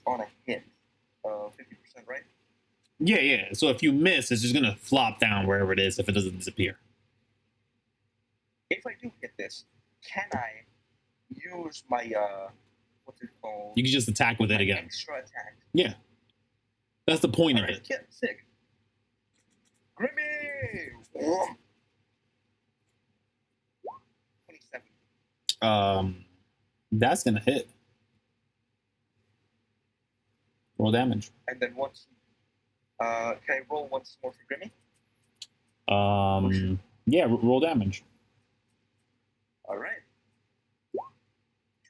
On a hit, 50%, right? Yeah, yeah. So if you miss, it's just gonna flop down wherever it is if it doesn't disappear. If I do hit this, can I use my what's it called? You can just attack with it again. Extra attack. Yeah, that's the point of it. Yeah, sick. Grimmy. 27. That's gonna hit. Roll damage. And then once, can I roll once more for Grimmy? Yeah, roll damage. All right.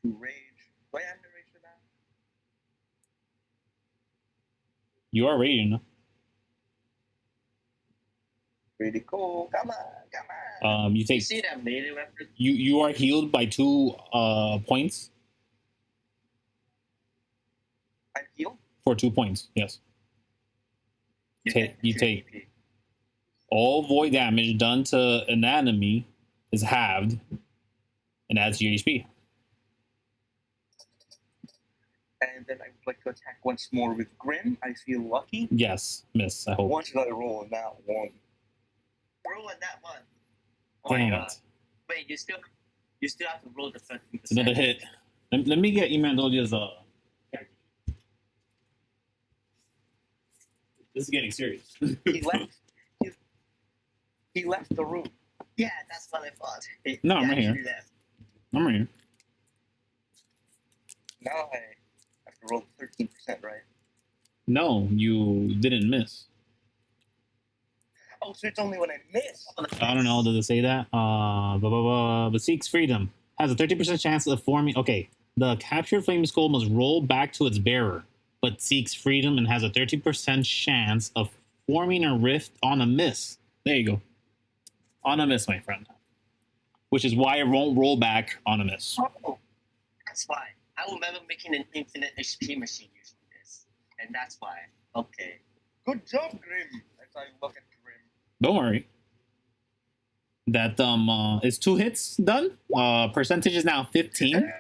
2 rage. Do I have to rage for that? You are raging. Pretty cool. Come on, come on. You take. You see that melee weapon? You are healed by 2 points. I'm healed? For 2 points, yes. You take all void damage done to an enemy is halved and adds to your HP. And then I would like to attack once more with Grim. I feel lucky. Yes, miss, I hope. What did I roll in that one? Roll on that one. Dang it. Wait, you still have to roll the 30%. It's another hit. Let me get Imandolia's This is getting serious. He left. He left the room. Yeah, that's what I thought. No, I'm right here. I'm right here. Now I have to roll 13%, right? No, you didn't miss. Oh, so it's only when I miss. I don't know. Does it say that? But seeks freedom. Has a 30% chance of forming. Okay. The captured flame skull must roll back to its bearer, but seeks freedom and has a 30% chance of forming a rift on a miss. There you go. On a miss, my friend. Which is why it won't roll back on a miss. Oh, that's why. I remember making an infinite HP machine using this. And that's why. Okay. Good job, Grim. As I look at Grim. Don't worry. That is 2 hits done. Percentage is now 15. Hell yeah.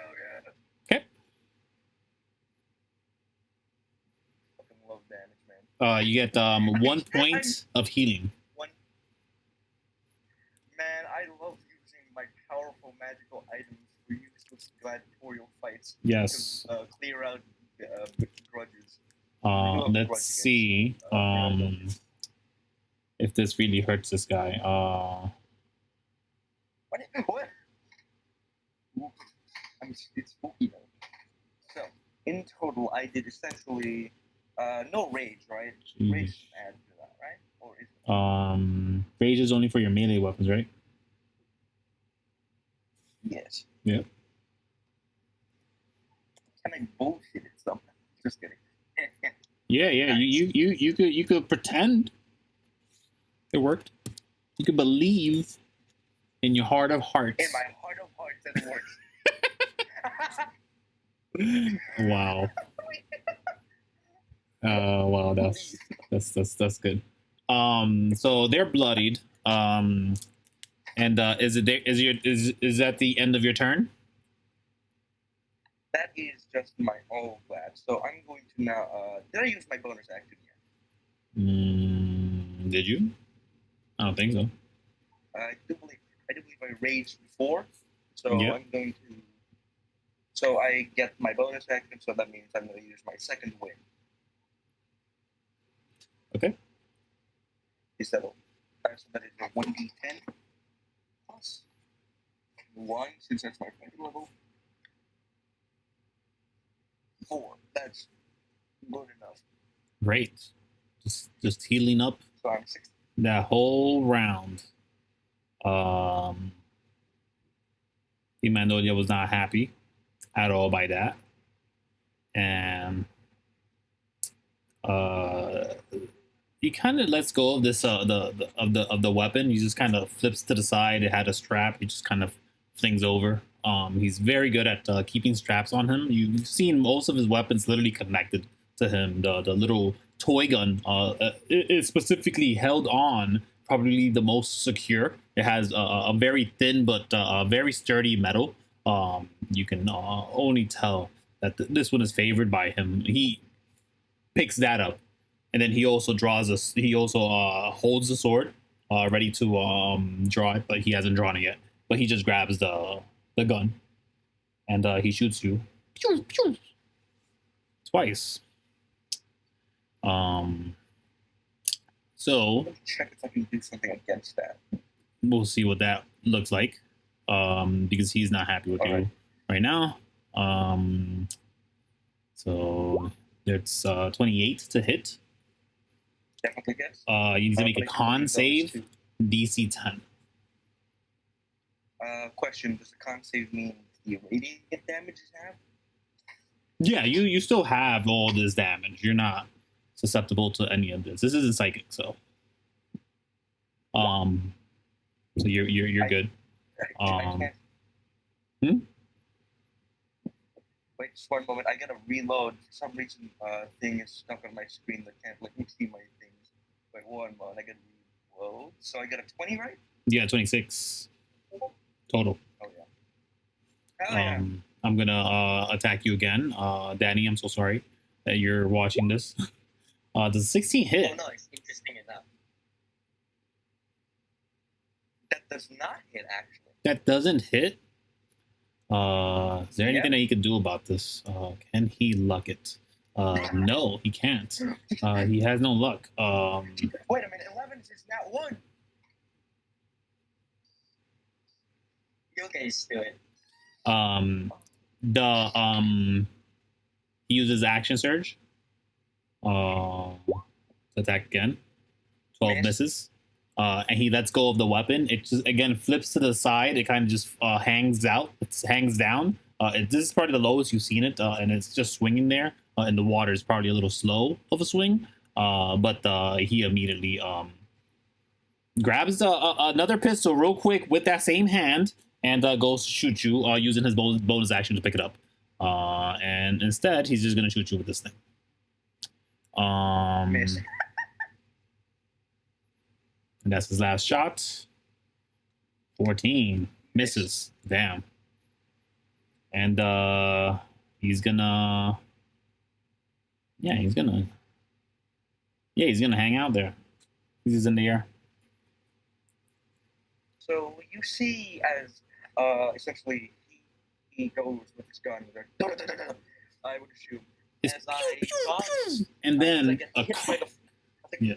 Okay. Fucking love damage, man. You get 1 point of healing. Man, I love using my powerful magical items for useless gladiatorial fights. Yes. To clear out grudges. Let's see if this really hurts this guy. What? I mean, it's spooky though. So, in total, I did essentially no rage, right? Jeez. Rage is added to that, right? Or is it? Rage is only for your melee weapons, right? Yes. Yeah. Can I bullshit it somehow? Just kidding. Yeah. You could pretend it worked. You could believe in your heart of hearts. In my heart of hearts, it works. Wow. Wow, that's good. So they're bloodied. And is that the end of your turn? That is just my all glad. So I'm going to now. Did I use my bonus action yet? Did you? I don't think so. I do believe I raged before, so Yeah. I'm going to. So I get my bonus action, so that means I'm going to use my second win. Okay. Is that all? So that is a 1d10 plus 1, since that's my fighting level. 4. That's good enough. Great. Just healing up So I'm 6. that whole round. Mandolia was not happy at all by that, and he kind of lets go of this the weapon. He just kind of flips to the side. It had a strap. He just kind of flings over. He's very good at keeping straps on him. You've seen most of his weapons literally connected to him. The little toy gun. It is specifically held on, probably the most secure. It has a very thin but very sturdy metal. You can only tell that this one is favored by him. He picks that up, and then he also draws us. He also holds the sword, ready to draw it, but he hasn't drawn it yet. But he just grabs the gun, and he shoots you twice. So Check if I can do something against that. we'll see what that looks like. Because he's not happy with you right now. So it's 28 to hit. Definitely guess. You need to make a But I can con use those save, two. DC 10. Question: does the con save mean the radiant damage you have? Yeah, you still have all this damage. You're not susceptible to any of this. This isn't psychic, so so you're good. I can't. Hmm? Wait just one moment. I gotta reload. For some reason, thing is stuck on my screen that can't let me see my things. Wait one moment. I gotta reload. So I got a 20, right? Yeah, 26 total. Oh yeah. Hell yeah. I'm gonna attack you again. Danny, I'm so sorry that you're watching this. Does 16 hit? Oh no, it's interesting enough. That does not hit actually. That doesn't hit? Is there anything that he can do about this? Can he luck it? No, he can't. He has no luck. Wait a minute. 11 is not 1. You guys do it. He uses action surge. To attack again. 12 misses. And he lets go of the weapon. It just again flips to the side. It kind of just hangs out. It hangs down. This is probably the lowest you've seen it, and it's just swinging there. And the water is probably a little slow of a swing. But he immediately grabs another pistol real quick with that same hand and goes to shoot you using his bonus action to pick it up. And instead, he's just gonna shoot you with this thing. Miss. And that's his last shot. 14 misses. Damn. And he's gonna he's gonna hang out there. He's in the air. So you see as essentially he goes with his gun. I would assume. It's As I saw, and then I get hit by the, I think, yeah.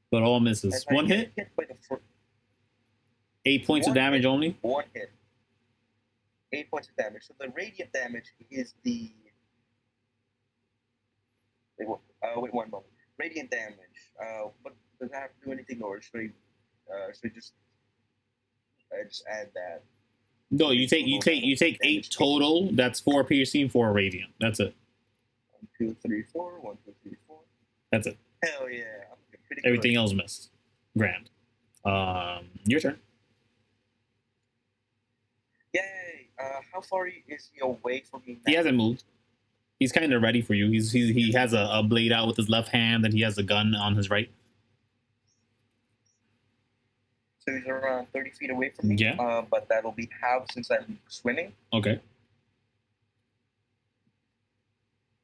But all misses. as I One get hit, hit by the 8 points of One damage hit. only. one hit, 8 points of damage. So the radiant damage is the. Wait one moment. Radiant damage. But does that have to do anything, or should I just add that? No, you take 8 total. That's 4 piercing, 4 radiant. That's it. 1, 2, 3, 4. 1, 2, 3, 4. That's it. Hell yeah! I'm pretty Everything good. else missed. Grand. Your turn. Yay! How far is he away from me now? He hasn't moved. He's kind of ready for you. He has a blade out with his left hand, and he has a gun on his right. So he's around 30 feet away from me. Yeah. But that'll be half since I'm swimming. Okay.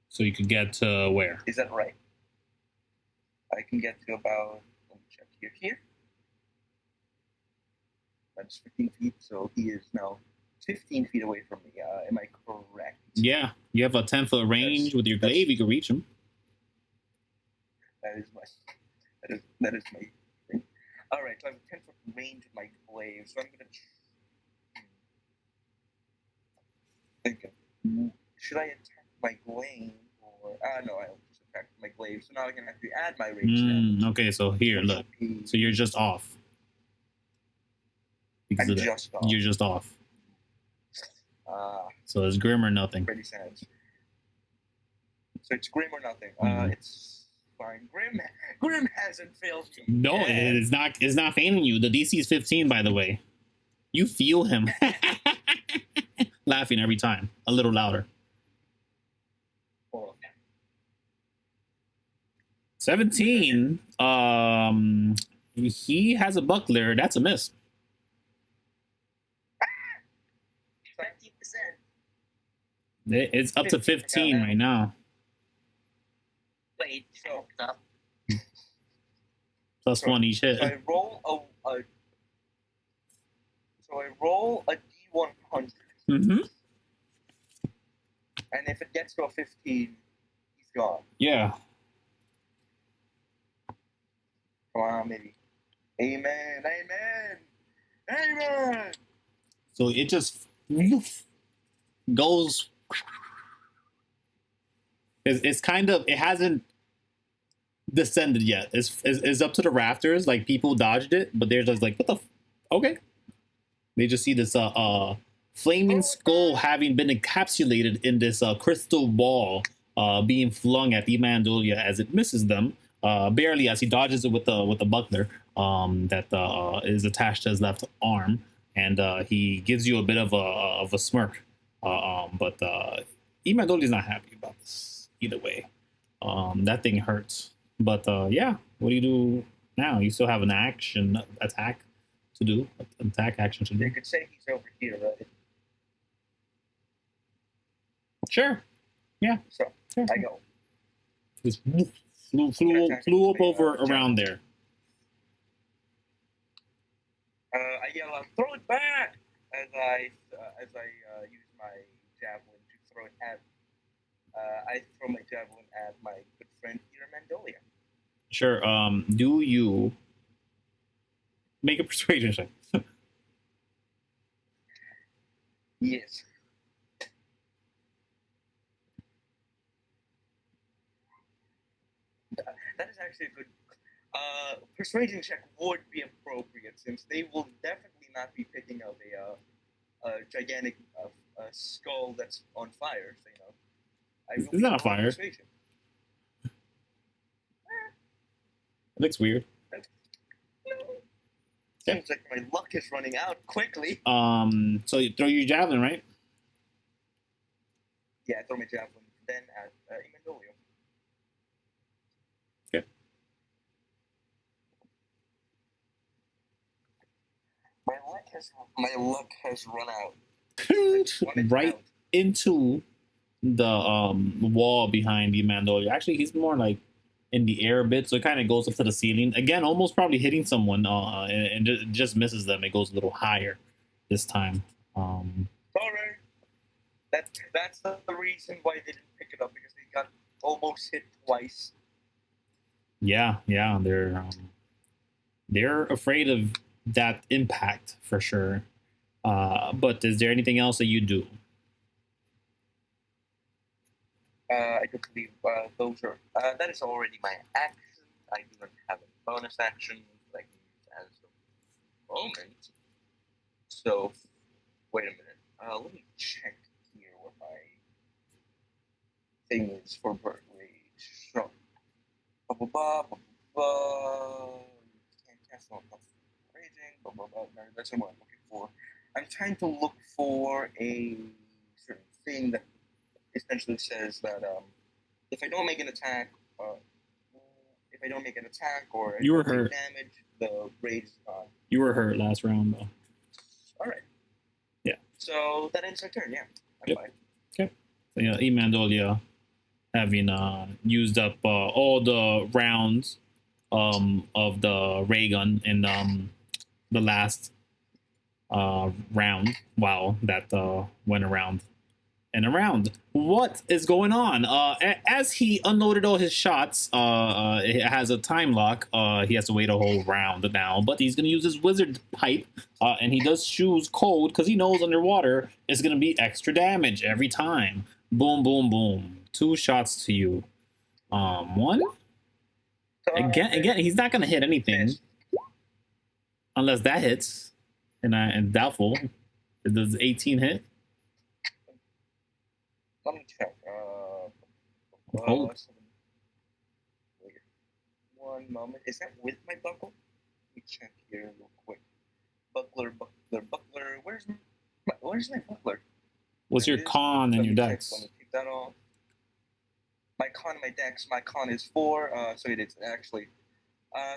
So you could get to where? Is that right? I can get to about, let me check here. That's 15 feet, so he is now 15 feet away from me. Am I correct? Yeah, you have a 10-foot range with your glaive. You can reach him. That is my thing. All right, so I have a 10-foot range with my glaive, so I'm gonna think of, should I attack my glaive or no, I'll just attack my glaive. So now I can actually add my range. Okay, so here, look. So you're just off. Because I'm of that. just off. You're just off. So it's grim or nothing. Pretty sad. So it's grim or nothing. It's fine. Grim hasn't failed me. No, it's not. It's not failing you. The DC is 15, by the way. You feel him laughing every time, a little louder. 17. He has a buckler. That's a miss. 20%. It's up to 15 right now. Wait, So- up. Plus one each hit. So I roll a D100, Mm-hmm. and if it gets to a 15, he's gone. Yeah. Come on, maybe. Amen. So it just goes. It's kind of, it hasn't descended yet. It's up to the rafters. Like, people dodged it, but they're just like, what the okay. They just see this flaming skull having been encapsulated in this crystal ball being flung at the Mandolia as it misses them barely, as he dodges it with the buckler that is attached to his left arm, and he gives you a bit of a smirk, but Imandolia's not happy about this either way. That thing hurts, but yeah, what do you do now? You still have an attack to do, attack action to do. You could say he's over here, right? Sure. Yeah. So Sure. I go. Just flew up over around there. I yell out, "Throw it back!" as I use my javelin to throw it at. I throw my javelin at my good friend here, Mandolia. Sure. Do you make a persuasion check? Yes. That is actually a good. Persuasion check would be appropriate since they will definitely not be picking up a gigantic skull that's on fire. So, I will It's not on fire. Persuasion. It looks weird. Seems like my luck is running out quickly. So you throw your javelin, right? Yeah, I throw my javelin then at Imandolio. Okay. My luck has run out. Right into the wall behind the Mandolia. Actually, he's more like in the air a bit, so it kind of goes up to the ceiling. Again, almost probably hitting someone, and just misses them. It goes a little higher this time. Sorry. That's the reason why they didn't pick it up, because they got almost hit twice. Yeah, they're afraid of that impact for sure. But is there anything else that you do? I do believe those are. That is already my action. I do not have a bonus action that I can use as a moment. So, wait a minute. Let me check here what my thing is for bird rage. So, can't cast on raging. No, that's not what I'm looking for. I'm trying to look for a certain thing that essentially says that if I don't make an attack, or You were hurt. damage, the rage is gone. You were hurt last round, though. All right. Yeah. So that ends my turn. Yeah, I'm Yep. fine. Okay. So, yeah, Mandolia, having used up all the rounds of the ray gun in the last round. Wow, that went around and around. What is going on? As he unloaded all his shots, it has a time lock. He has to wait a whole round now, but he's going to use his wizard pipe, and he does choose cold because he knows underwater is going to be extra damage every time. Boom, boom, boom. 2 shots to you. One. Again, he's not going to hit anything unless that hits, and doubtful. Does 18 hit? Let me check. Hold. Wait, one moment. Is that with my buckle? Let me check here real quick. Buckler. Where's my buckler? What's your con and your Let me dex? take that off. my con and my dex. My con is 4, so it is actually.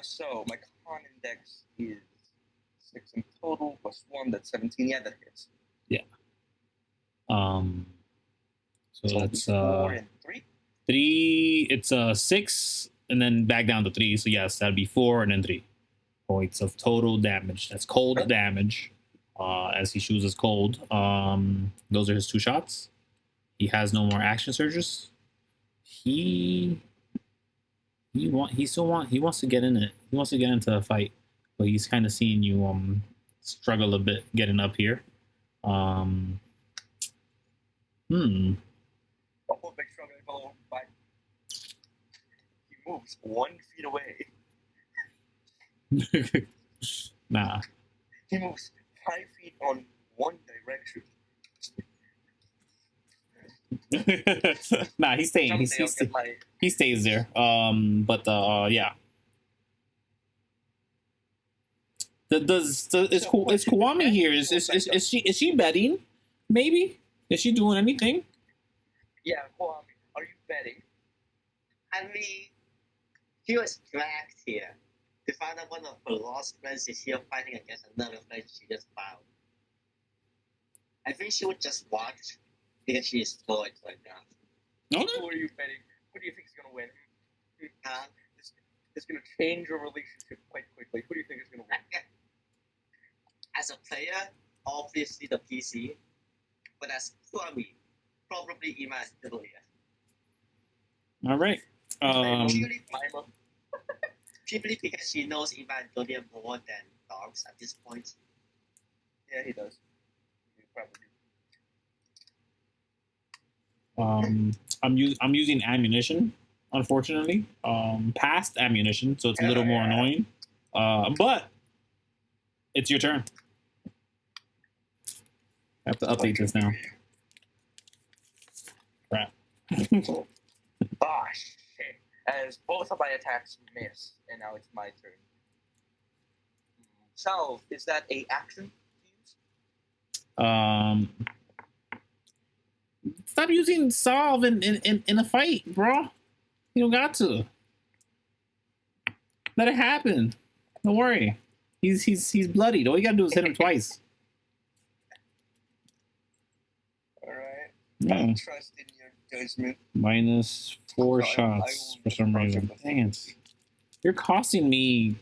So my con and dex is 6 in total plus 1. That's 17. Yeah, that hits. So that's 4 and 3. 3. It's 6, and then back down to 3. So yes, that'd be 4 and then 3 points of total damage. That's cold damage. As he chooses cold. Those are his 2 shots. He has no more action surges. He wants to get in it. He wants to get into a fight, but he's kind of seeing you struggle a bit getting up here. Oh, big struggling below. But he moves 1 feet away. Nah. He moves 5 feet on one direction. Nah, he's staying. He stays there. Yeah. Is Kuwami here? Is she betting? Maybe? Is she doing anything? Yeah, Kuwami, are you betting? I mean, he was dragged here to find out one of her lost friends is here fighting against another friend she just found. I think she would just watch because she is bored right now. Okay. Who are you betting? Who do you think is going to win? Huh? It's going to change your relationship quite quickly. Who do you think is going to win? As a player, obviously the PC, but as Kuwami, probably Ima is still here. All right. Purely because she knows Ima and Donia more than Donkz at this point. Yeah, he does. He probably I'm using ammunition, unfortunately. Past ammunition, so it's a little more annoying. But it's your turn. I have to update this now. Crap. Ah, shit. As both of my attacks miss, and now it's my turn. So, is that a action to use? Stop using solve in a fight, bro. You don't got to. Let it happen. Don't worry. He's bloodied. All you gotta do is hit him twice. Alright. Yeah. I trust in your judgment. Minus 4 shots for some reason. Dang it. You're costing me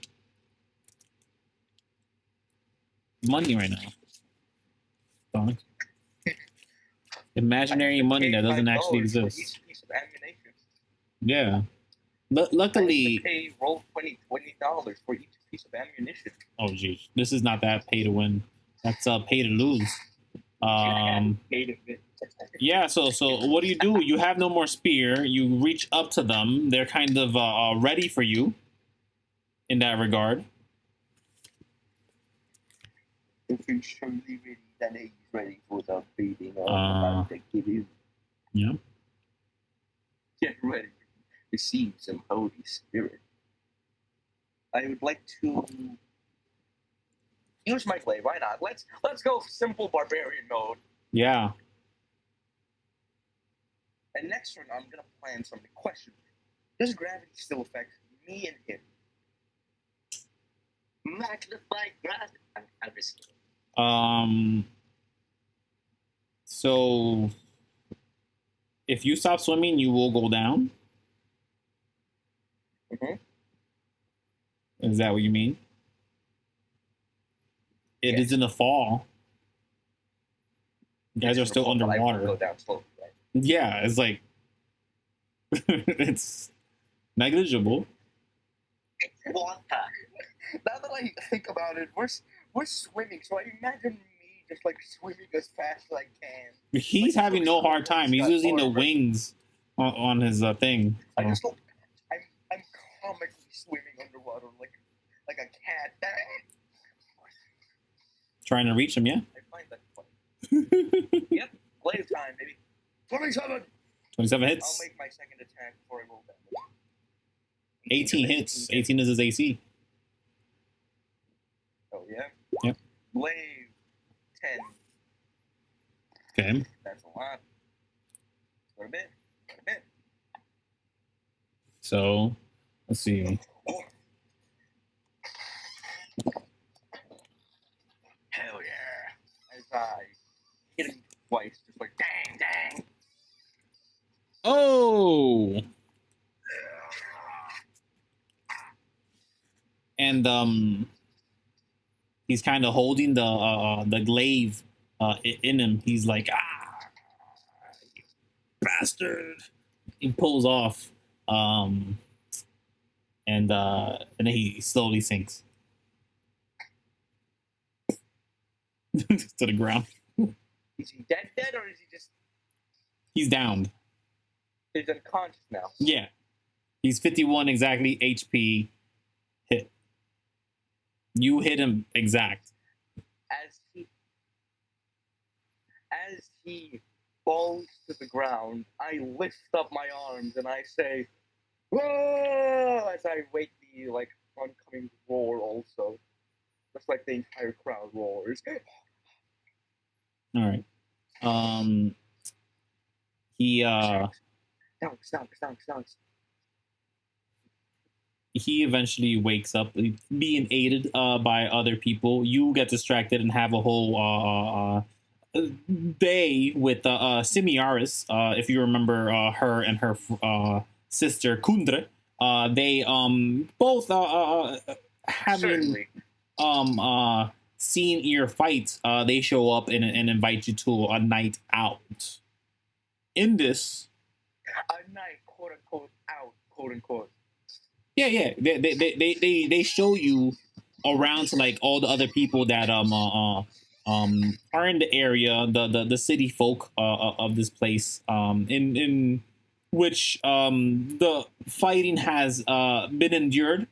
money right now. Donkz. Imaginary money that doesn't actually exist. For each piece of ammunition. Yeah. Luckily. Pay roll $20 for each piece of ammunition. Oh jeez, this is not that pay to win. That's pay to lose. Yeah. So what do? You have no more spear. You reach up to them. They're kind of ready for you. In that regard. If you're truly ready, then he's ready for the beating of the give. Yeah. Get ready to receive some Holy Spirit. I would like to use my blade. Why not? Let's go simple barbarian mode. Yeah. And next turn, I'm gonna plan something. Question: does gravity still affect me and him? Magnify gravity. I'm risking. So if you stop swimming, you will go down. Mm-hmm. Is that what you mean? It is in the fall. You guys are still underwater. Go down slowly, right? Yeah, it's like it's negligible. Water. Now that I think about it, we're swimming, so I imagine me just like swimming as fast as I can. He's like, having no hard time. He's using the wings on his thing. So. I'm comically swimming underwater like a cat. Trying to reach him, yeah. I find that funny. Yep, blade time, baby. 27. 27 hits. I'll make my second attack before I roll damage. 18 hits. 18 is his AC. Oh yeah. Yep. Blade 10. Okay. That's a lot. Quite a bit. So let's see. Hell yeah! As I hit him twice, just like dang, dang. Oh, and he's kind of holding the glaive in him. He's like, ah, you bastard. He pulls off, and then he slowly sinks to the ground. Is he dead, or is he just? He's downed. He's unconscious now. Yeah, he's 51 exactly HP hit. You hit him exact. As he falls to the ground, I lift up my arms and I say, "Whoa!" As I wake the oncoming roar also, just like the entire crowd roars. All right. He Donkz. he eventually wakes up, being aided by other people. You get distracted and have a whole day with Simiaris. If you remember her and her sister Kundra, they both having seen your fight. They show up and invite you to a night out. In this, a night, quote unquote, out, quote unquote. Yeah. They show you around to like all the other people that are in the area, the city folk of this place, in which the fighting has been endured,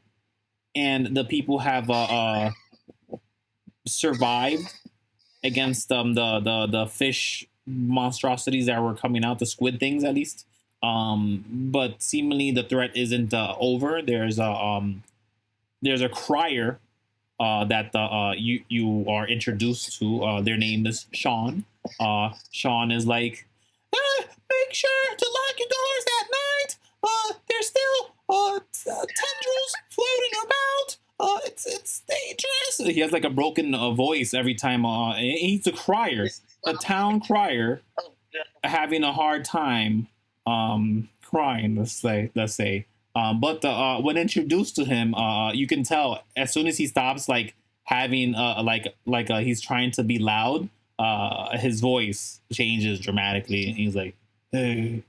and the people have survived against the fish monstrosities that were coming out, the squid things at least. But seemingly the threat isn't over. There's a crier that you are introduced to. Their name is Sean. Sean is like, make sure to lock your doors at night. There's still tendrils floating about. It's dangerous. He has like a broken voice every time. He's a crier, a town crier, having a hard time crying. Let's say. But when introduced to him, you can tell as soon as he stops like having he's trying to be loud, his voice changes dramatically, and he's like, "Hey,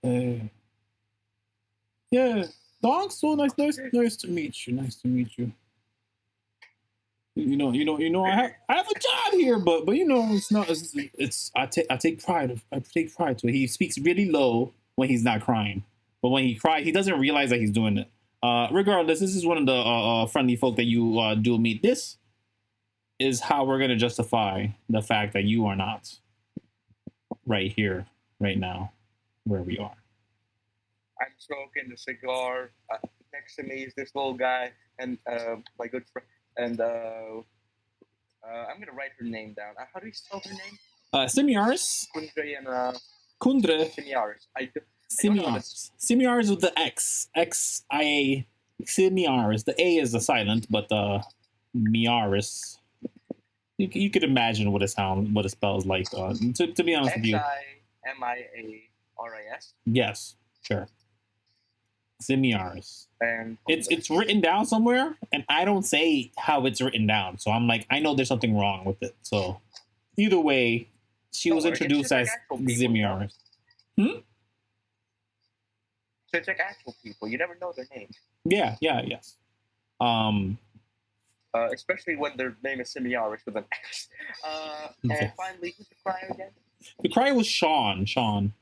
hey, yeah, Donkz, so nice to meet you. Nice to meet you. You know, I have a job here, but it's not. It's I take pride to it. He speaks really low when he's not crying, but when he cries, he doesn't realize that he's doing it. Regardless, this is one of the friendly folk that you do meet. This is how we're gonna justify the fact that you are not right here, right now, where we are. I'm smoking the cigar. Next to me is this little guy and my good friend. And I'm gonna write her name down. How do you spell her name? Simiaris. Kundra. Simiaris. Simiaris with the X. X-I-A. Simiaris. The A is a silent, but Miaris. You could imagine what it spells like. To be honest with you. X-I-M-I-A-R-I-S? Yes, sure. Simiaris. And it's written down somewhere, and I don't say how it's written down. So I'm like, I know there's something wrong with it. So either way, she was introduced as Simiaris. So it's like actual people. You never know their names. Yes. Especially when their name is Simiaris with an X. And finally, who's the crier again? The crier was Sean. Sean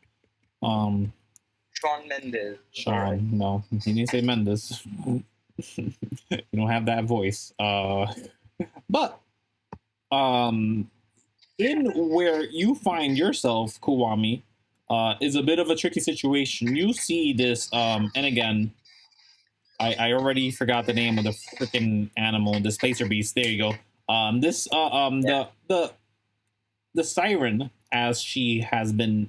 Mendes. Sean, right. No, he didn't say Mendes. You don't have that voice. But in where you find yourself, Kuwami, is a bit of a tricky situation. You see this, and again, I already forgot the name of the freaking animal, the spacer beast. There you go. The Siren, as she has been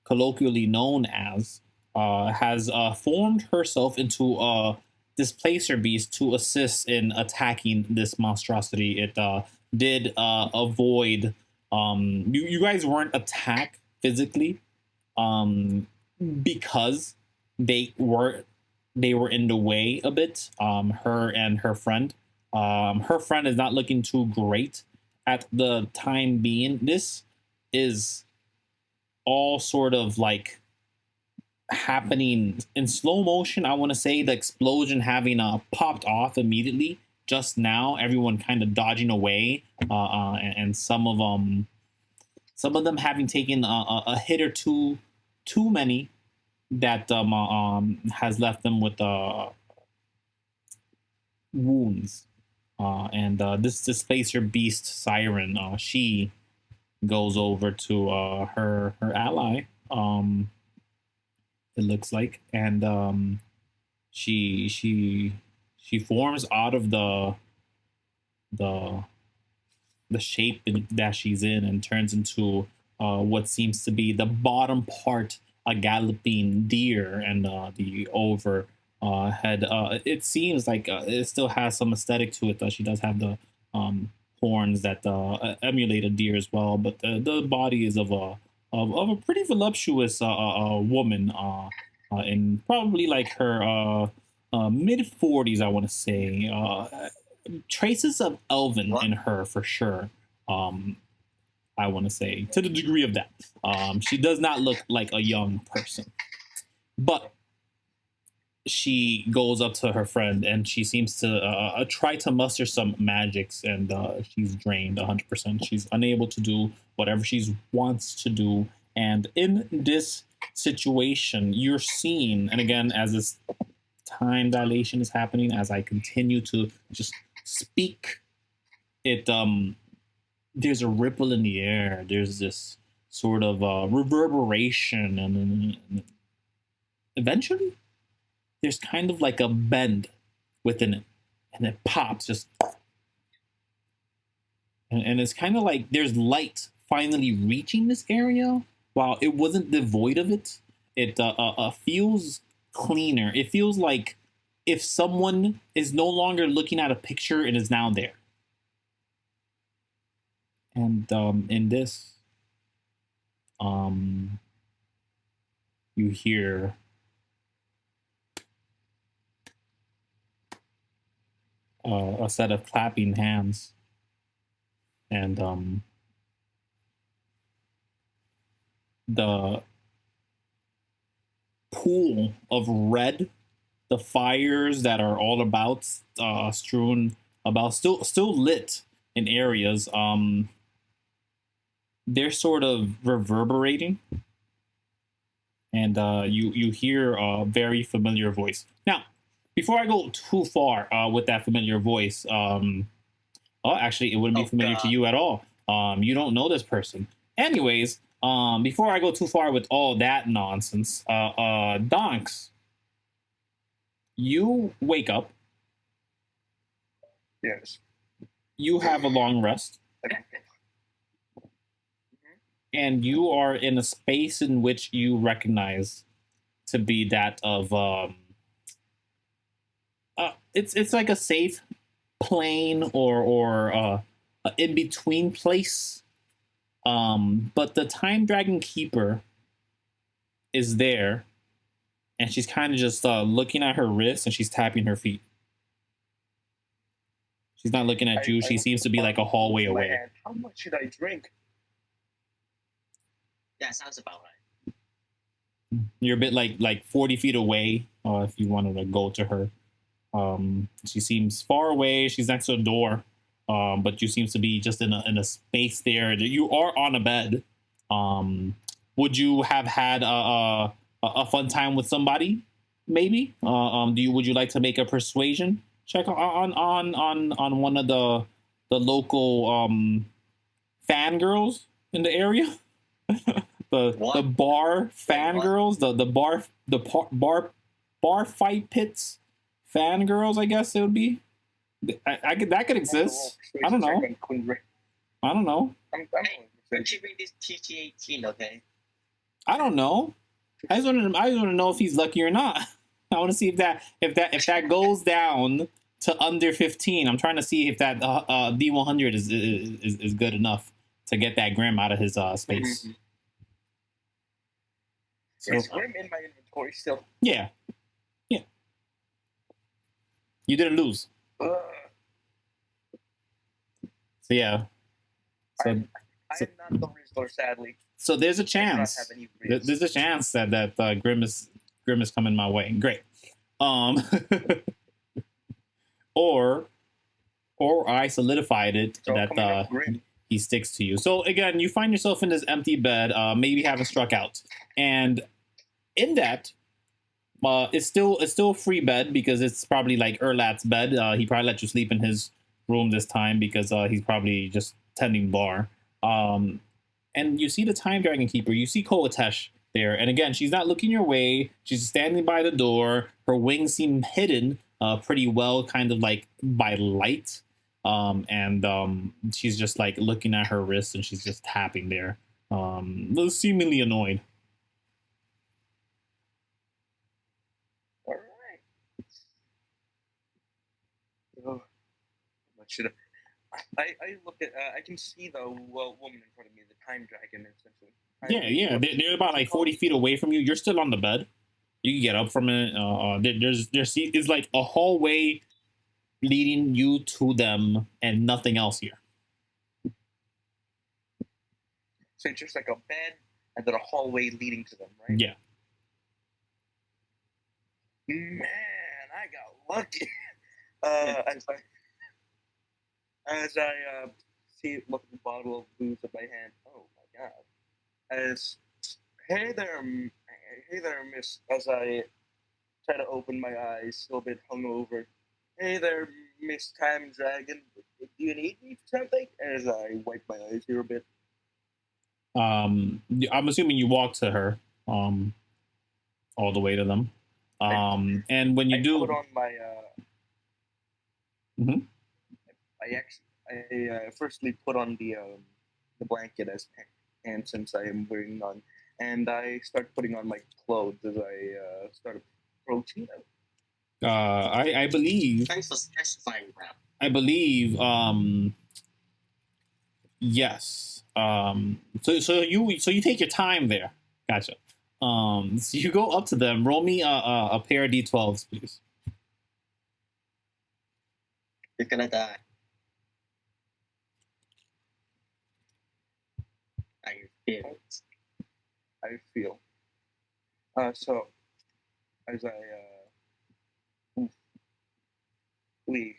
colloquially known as, has formed herself into a displacer beast to assist in attacking this monstrosity. It did avoid. You guys weren't attacked physically, because they were in the way a bit. Her and her friend. Her friend is not looking too great at the time being. This is all sort of like happening in slow motion. I want to say the explosion having popped off immediately just now. Everyone kind of dodging away, and some of them having taken a hit or two too many that has left them with wounds. And this displacer beast Siren, she goes over to her ally. It looks like, and she forms out of the shape that she's in and turns into what seems to be the bottom part, a galloping deer, and the over head. It seems like it still has some aesthetic to it. She does have the horns that emulate a deer as well, but the body is of a pretty voluptuous woman, in probably like her mid 40s, I want to say. Traces of elven in her for sure. I want to say to the degree of that. She does not look like a young person, but she goes up to her friend and she seems to try to muster some magics, and she's drained 100%. She's unable to do whatever she wants to do. And in this situation, you're seeing, and again, as this time dilation is happening, as I continue to just speak, it there's a ripple in the air. There's this sort of reverberation, and eventually there's kind of like a bend within it, and it pops just, and it's kind of like there's light finally reaching this area. While it wasn't devoid of it, it feels cleaner. It feels like if someone is no longer looking at a picture and is now there. And in this, you hear a set of clapping hands, and the pool of red, the fires that are all about, strewn about, still lit in areas, they're sort of reverberating, and you hear a very familiar voice. Now, before I go too far with that familiar voice, actually, it wouldn't be familiar to you at all. You don't know this person. Anyways, before I go too far with all that nonsense, Donkz, you wake up. Yes. You have a long rest. And you are in a space in which you recognize to be that of it's like a safe plane or a in between place. But the Time Dragon Keeper is there, and she's kind of just looking at her wrist, and she's tapping her feet. She's not looking at you. She seems to be like a hallway away. How much should I drink? Yeah, sounds about right. You're a bit like 40 feet away, if you wanted to go to her. She seems far away. She's next to a door. But you seems to be just in a space there. You are on a bed. Would you have had a fun time with somebody? Maybe. Would you like to make a persuasion check on one of the local fangirls in the area? the bar fangirls, the bar fight pits fangirls, I guess it would be. That could exist. I don't know. I don't know. I'm keeping this TG18, okay? I don't know. I just want to know if he's lucky or not. I want to see if that goes down to under 15. I'm trying to see if that D100 is good enough to get that Grim out of his space. Mm-hmm. So, Is Grim in my inventory still? yeah. You didn't lose. Ugh. So yeah. So I'm not the Rizzler, sadly. so there's a I do not chance. have any Rizz. There's a chance that Grim is coming my way. Great. Or I solidified it So coming that up Grim. he sticks to you. So again, you find yourself in this empty bed, maybe haven't struck out, and in that, it's still a free bed because it's probably like Erlats' bed. He probably let you sleep in his room this time because he's probably just tending bar. And you see the Time Dragon Keeper. You see Koatesh there, and again, she's not looking your way. She's standing by the door. Her wings seem hidden pretty well, kind of like by light. And she's just like looking at her wrist, and she's just tapping there, seemingly annoyed. All right. Oh, what should I look at? I can see the woman in front of me, the Time Dragon, essentially. Yeah. They're about like 40 feet away from you. You're still on the bed. You can get up from it. There's like a hallway leading you to them, and nothing else here. So it's just like a bed and then a hallway leading to them, right? Yeah. Man, I got lucky. As I look at the bottle of booze in my hand. Oh my god. Hey there, miss. As I try to open my eyes, still a bit hungover. Hey there, Miss Time Dragon. Do you need me for something? As I wipe my eyes here a bit. I'm assuming you walk to her, all the way to them. And when you do, put on my. Mhm. I firstly put on the blanket as pants since I am wearing none, and I start putting on my clothes as I start approaching them. I believe. Thanks for specifying that. I believe. Yes. So you take your time there. Gotcha. So you go up to them. Roll me a pair of D12s, please. You're gonna die. I feel it. I feel. So as I leave.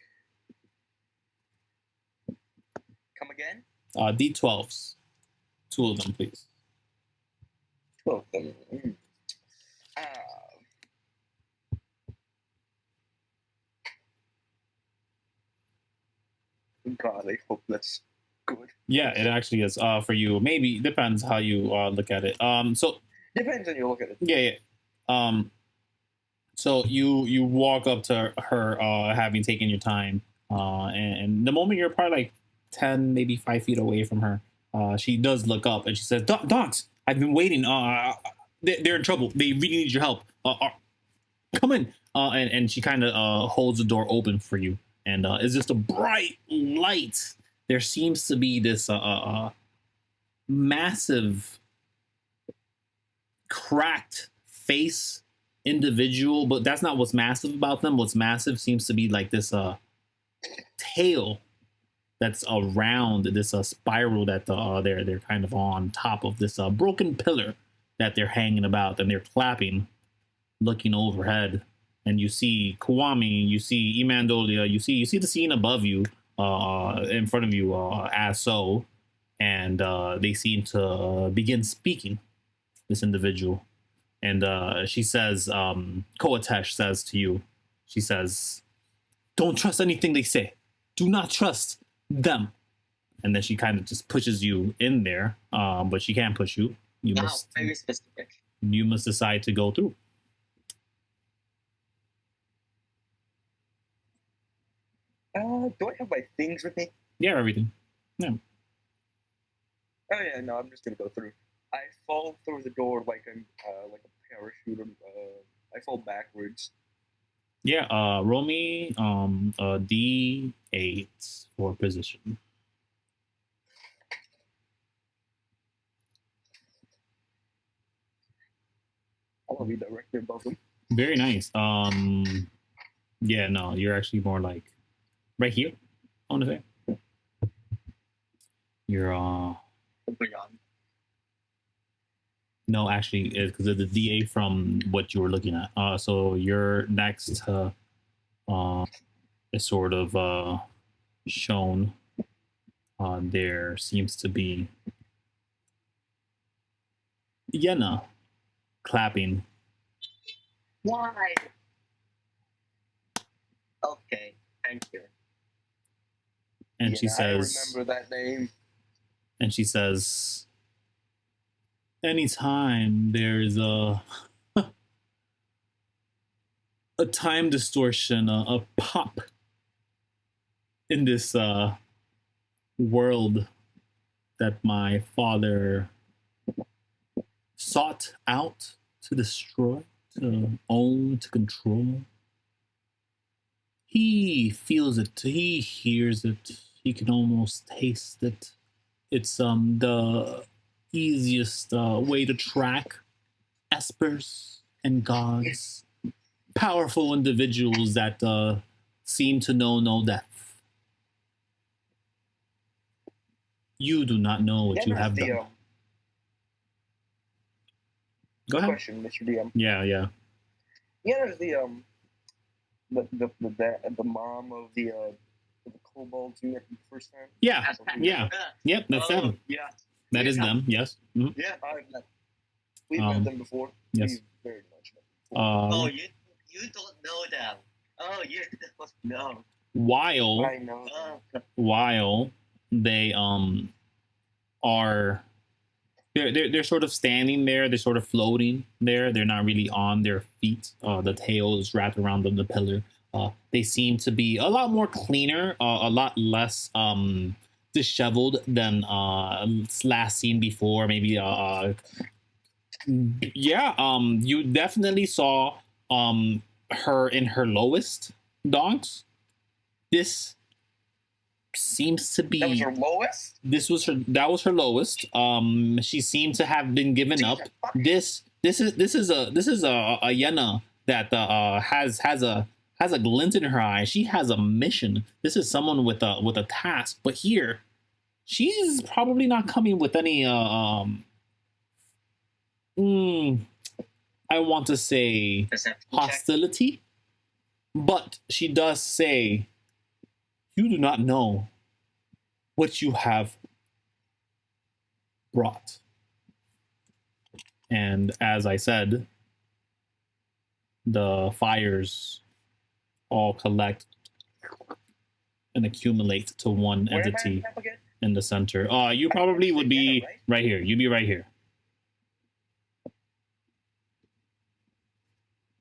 Come again? D12s. 2 of them, please. 2 of them. God, I hope that's good. Yeah, it actually is. For you, maybe depends how you look at it. So depends on you look at it. Yeah. So you walk up to her, having taken your time, and the moment you're probably like 10, maybe 5 feet away from her, she does look up and she says, "Donkz, I've been waiting. They're in trouble. They really need your help. Come in." And she kind of holds the door open for you, and it's just a bright light. There seems to be this massive, cracked face individual, but that's not what's massive about them. What's massive seems to be like this tail that's around this spiral that they're kind of on top of this broken pillar that they're hanging about, and they're clapping, looking overhead. And you see Kuwami, you see Imandolia, you see the scene above you, in front of you, as so, and they seem to begin speaking. This individual, and she says, Koatesh says to you, she says, "Don't trust anything they say. Do not trust them." And then she kind of just pushes you in there, but she can't push you. Very specific. You must decide to go through. Do I have my things with me? Yeah, everything. Yeah. Oh yeah, no, I'm just gonna go through. I fall through the door like a parachute. I fall backwards. Yeah, roll me a D8 for position. I'll be directly above them. Very nice. Yeah, no, you're actually more like right here. I want to say you're Beyond. no, actually, it's because of the DA from what you were looking at. So your next is sort of shown. There seems to be Yenna clapping. Why? Okay, thank you. And Yeah, she says, I remember that name. and she says, anytime there's a time distortion, a pop in this world that my father sought out to destroy, to own, to control. He feels it, he hears it, he can almost taste it. It's the easiest way to track espers and gods, powerful individuals that seem to know no death. You do not know what you have done. Go ahead. Question, Mr. DM. Yeah. Yeah, there's the mom of the kobolds you met the first time. Yeah. Yep, that's them. Yeah. That is them. Yes. Mhm. Yeah. We've met them before. Yes. We've very much met them before. Oh, you don't know them. Oh, you don't know. While I know. while they are they're sort of standing there, they're sort of floating there, they're not really on their feet. The tail is wrapped around the pillar. They seem to be a lot more cleaner, a lot less disheveled than last seen before. Maybe you definitely saw her in her lowest, Donkz. This seems to be That was her lowest? that was her lowest. She seemed to have been given up. This is a Yenna that has a glint in her eye. She has a mission. This is someone with a task. But here, she's probably not coming with any I want to say hostility, but she does say, you do not know what you have brought. And as I said, the fires all collect and accumulate to one Where am I entity at again? in the center. You probably would be right here. You'd be right here.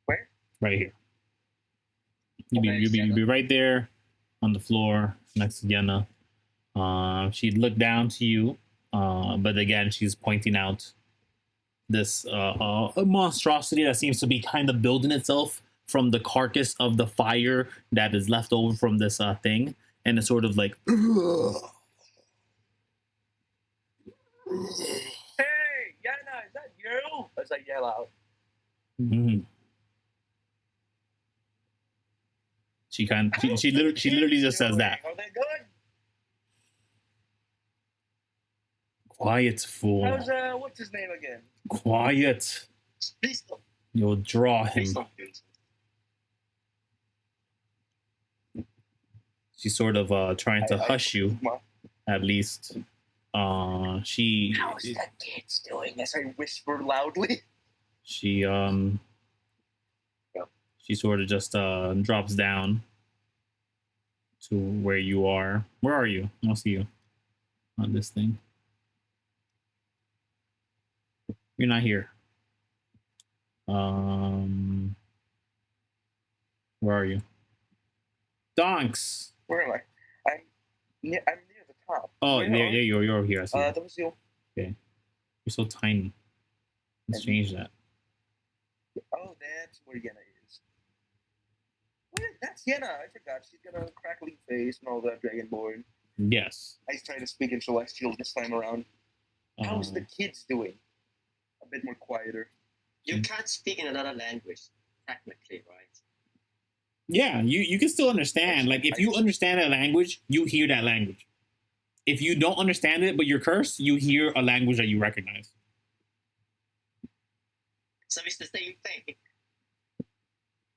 Where? Right here. You'd be right there on the floor next to Yenna. She'd look down to you, but again, she's pointing out this a monstrosity that seems to be kind of building itself from the carcass of the fire that is left over from this thing, and it's sort of like, Hey, Yana, is that you? As I yell out. mm-hmm. She literally just says that. Are they good? Quiet, fool. How's what's his name again? Quiet. Please don't. You'll draw him. Please don't. She's sort of trying to hush you, at least. She. How's the kids doing? As I whisper loudly. She sort of just drops down to where you are. Where are you? I don't see you on this thing. You're not here. Where are you? Donkz. Where am I? I'm near the top. Oh, yeah, you're here. I see you. That was you. Okay. You're so tiny. Let's change that. Oh, that's where Yenna is. Wait, that's Yenna. I forgot. She's got a crackly face and all that, Dragonborn. Yes. I tried to speak in Celestial this time around. How's the kids doing? A bit more quieter. You can't speak in another language, technically, right? Yeah, you can still understand. Like, if you understand a language, you hear that language. If you don't understand it, but you're cursed, you hear a language that you recognize. So it's the same thing.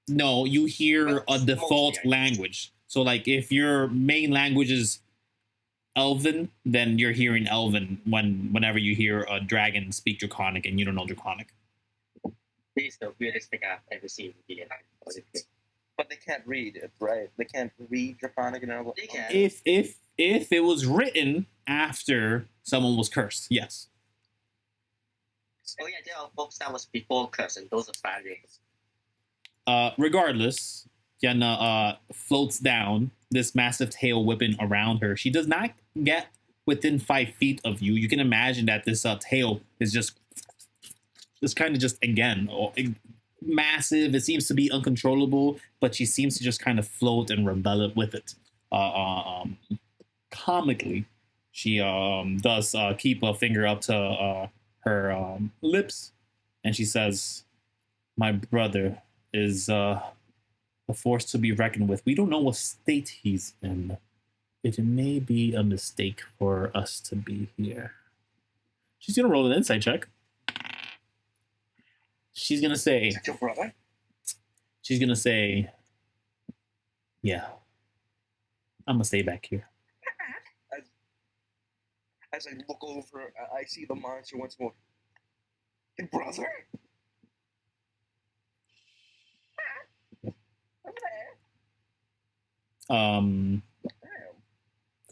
No, you hear a default language. So, like, if your main language is Elven, then you're hearing Elven whenever you hear a dragon speak Draconic and you don't know Draconic. This is the weirdest thing I've ever seen in the game. But they can't read it, right? They can't read Draconic and Elven. They can. If it was written after someone was cursed, yes. Oh yeah, there are books that was before curse, and those are variants. Regardless, Yenna floats down, this massive tail whipping around her. She does not get within 5 feet of you. You can imagine that this tail is just kind of just, again, massive. It seems to be uncontrollable, but she seems to just kind of float and rebel with it. Comically, she does keep a finger up to her lips, and she says, "My brother is a force to be reckoned with. We don't know what state he's in. It may be a mistake for us to be here." She's gonna roll an insight check. She's gonna say, Is that your brother? she's gonna say, "Yeah, I'm gonna stay back here." As I look over, I see the monster once more. Your brother?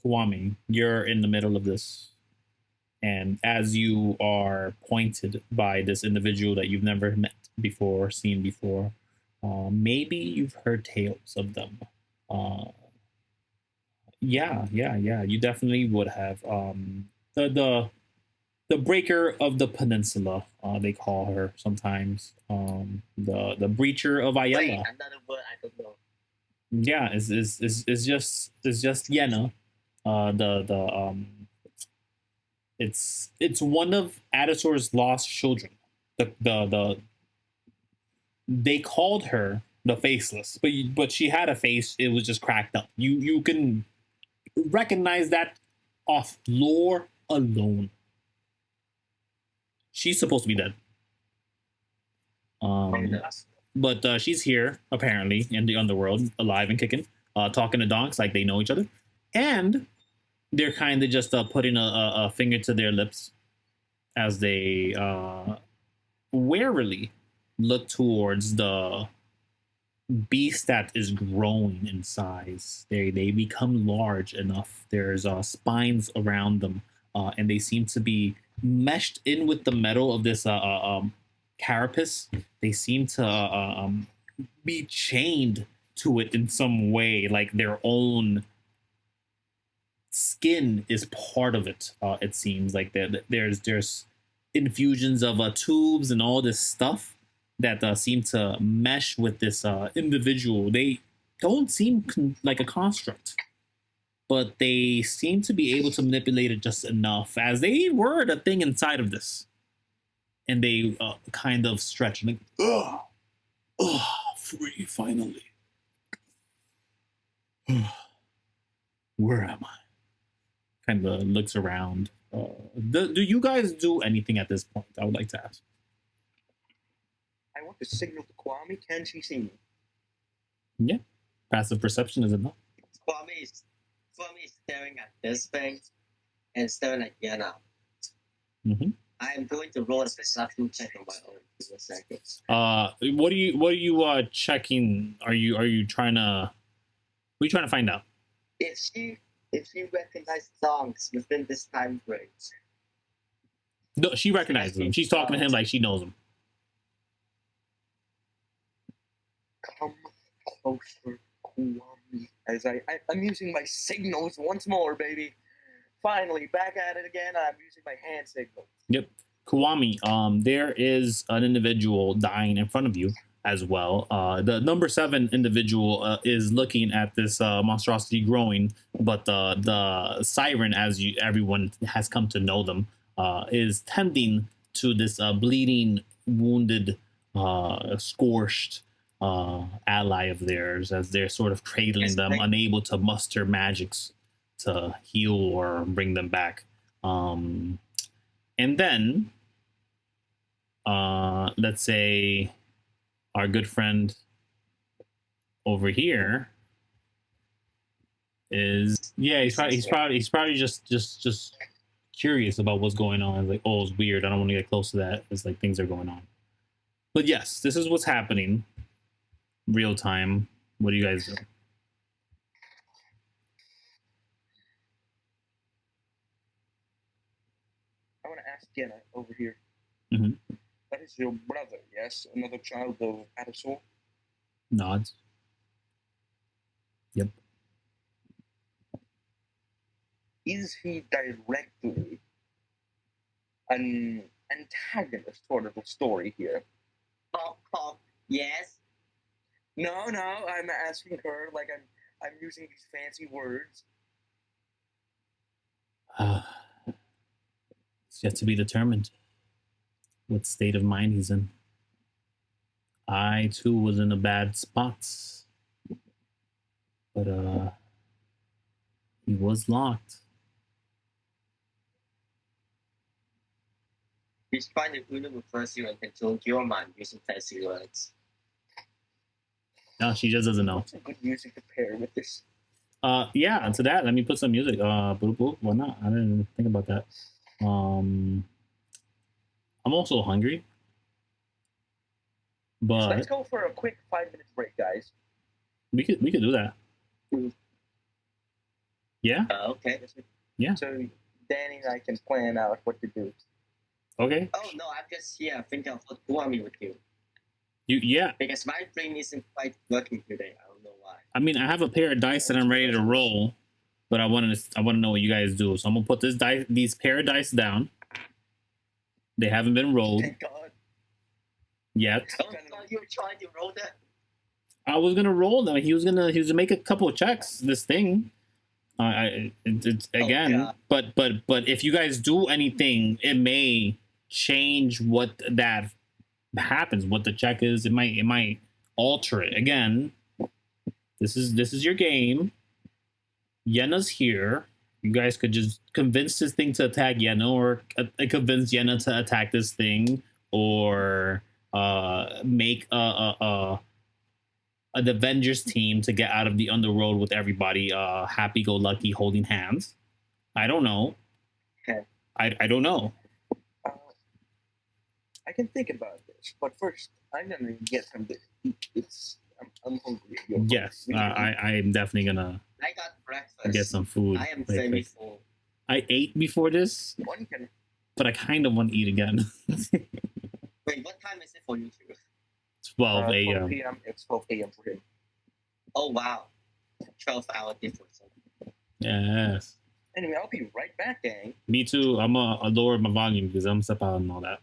Kuwami, you're in the middle of this, and as you are pointed by this individual that you've never met before, seen before, maybe you've heard tales of them. Yeah, you definitely would have. The breaker of the peninsula, they call her sometimes. The breacher of Ayala. Wait, another word I don't know. Yeah, is just Yenna. It's one of Adator's lost children. They called her the Faceless, but she had a face. It was just cracked up. You can recognize that off lore alone. She's supposed to be dead. But she's here, apparently, in the underworld, alive and kicking, talking to Donkz like they know each other. And they're kind of just putting a finger to their lips as they warily look towards the beast that is growing in size. They become large enough. There's spines around them, and they seem to be meshed in with the metal of this carapace. They seem to be chained to it in some way, like their own skin is part of it. It seems like there's infusions of tubes and all this stuff that seem to mesh with this individual. They don't seem like a construct, but they seem to be able to manipulate it just enough, as they were the thing inside of this. And they kind of stretch and like, free finally. Where am I? Kind of looks around. Do you guys do anything at this point? I would like to ask. I want to signal to Kuwami. Can she see me? Yeah. Passive perception is enough. Kuwami is staring at this thing and staring at Yenna. Mm-hmm. I am going to roll a perception check on my own in a second. What are you checking? Are you trying to? What are you trying to find out? If she recognizes songs within this time frame. No, she recognizes him. She's talking to him like she knows him. Come closer, Kuwami. As I'm using my signals once more, baby. Finally, back at it again. I'm using my hand signals. Yep. Kuwami, there is an individual dying in front of you as well. The number 7 individual is looking at this monstrosity growing, but the Siren, as everyone has come to know them, is tending to this bleeding, wounded, scorched ally of theirs as they're sort of cradling them, unable to muster magics to heal or bring them back. And then, let's say our good friend over here is, yeah, he's probably just curious about what's going on. Like, oh, it's weird. I don't want to get close to that. It's like things are going on. But yes, this is what's happening. Real time. What do you guys do? I want to ask Jenna over here. Mm-hmm. That is your brother, yes? Another child of Adasol? Nods. Yep. Is he directly an antagonist toward the story here? Yes. No, I'm asking her like I'm using these fancy words. It's yet to be determined what state of mind he's in. I too was in a bad spot, but he was locked. He's trying to reverse you and control your mind using fancy words. No, she just doesn't know. What's a good music to pair with this? Yeah, and to that, let me put some music. Boop, boop. Why not? I didn't even think about that. I'm also hungry. But so let's go for a quick 5-minute break, guys. We could do that. Yeah? Okay. Yeah. So Danny and I can plan out what to do. Okay. Oh no, I'm just here thinking of what Kuwami would do. Yeah. Because my brain isn't quite working today. I don't know why. I mean, I have a pair of dice that I'm ready to roll, but I want to know what you guys do. So I'm gonna put these pair of dice down. They haven't been rolled. Thank God. Yet. Oh God, you were trying to roll that? I was gonna roll them. He was gonna make a couple of checks. This thing. It's again, but if you guys do anything, it may change what that happens. What the check is, it might alter it. Again, this is your game. Yenna's here. You guys could just convince this thing to attack Yenna, or convince Yenna to attack this thing, or make an Avengers team to get out of the underworld with everybody happy-go-lucky holding hands. I don't know. Okay. I don't know. I can think about this, but first I'm gonna get some. I'm hungry. Yes, I'm definitely gonna. I got breakfast. Get some food. I am semi-full. I ate before this, but I kind of want to eat again. Wait, what time is it for you two? 12 a.m. 12 p.m. It's 12 a.m. for him. Oh wow, 12-hour difference. Yes. Anyway, I'll be right back, gang. Me too. I'm gonna lower my volume because I'm stepping out and all that.